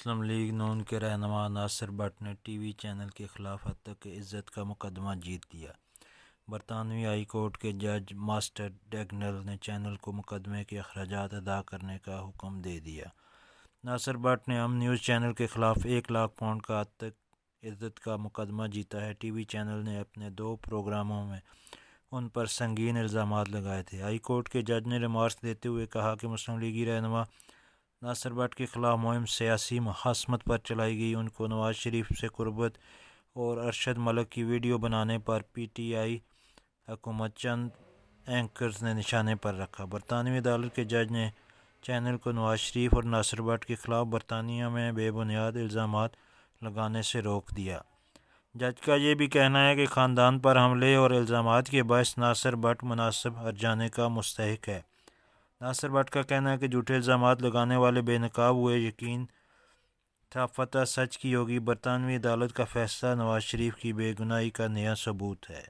مسلم league نون کے رہنما ناصر but نے ٹی وی چینل کے خلاف ہتک عزت کا مقدمہ جیت لیا۔ برطانوی ہائی کورٹ کے جج ماسٹر ڈیگنل نے چینل کو مقدمے کے اخراجات ادا کرنے کا حکم دے دیا۔ ناصر بٹ نے نیوز چینل کے خلاف £1,00,000 کا ہتک عزت کا مقدمہ جیتا ہے۔ ٹی وی چینل نے اپنے 2 پروگراموں میں ان پر سنگین الزامات لگائے تھے۔ ہائی کورٹ کے جج نے ریمارکس دیتے ہوئے کہا کہ مسلم لیگی رہنما ناصر بٹ کے خلاف مہم سیاسی مخاصمت پر چلائی گئی۔ ان کو نواز شریف سے قربت اور ارشد ملک کی ویڈیو بنانے پر پی ٹی آئی حکومت چند اینکرز نے نشانے پر رکھا۔ برطانوی عدالت کے جج نے چینل کو نواز شریف اور ناصر بٹ کے خلاف برطانیہ میں بے بنیاد الزامات لگانے سے روک دیا۔ جج کا یہ بھی کہنا ہے کہ خاندان پر حملے اور الزامات کے باعث ناصر بٹ منصب ہرجانے کا مستحق ہے۔ ناصر بٹ کا کہنا ہے کہ جھوٹے الزامات لگانے والے بے نقاب ہوئے، یقین تھا فتح سچ کی ہوگی۔ برطانوی عدالت کا فیصلہ نواز شریف کی بے گناہی کا نیا ثبوت ہے۔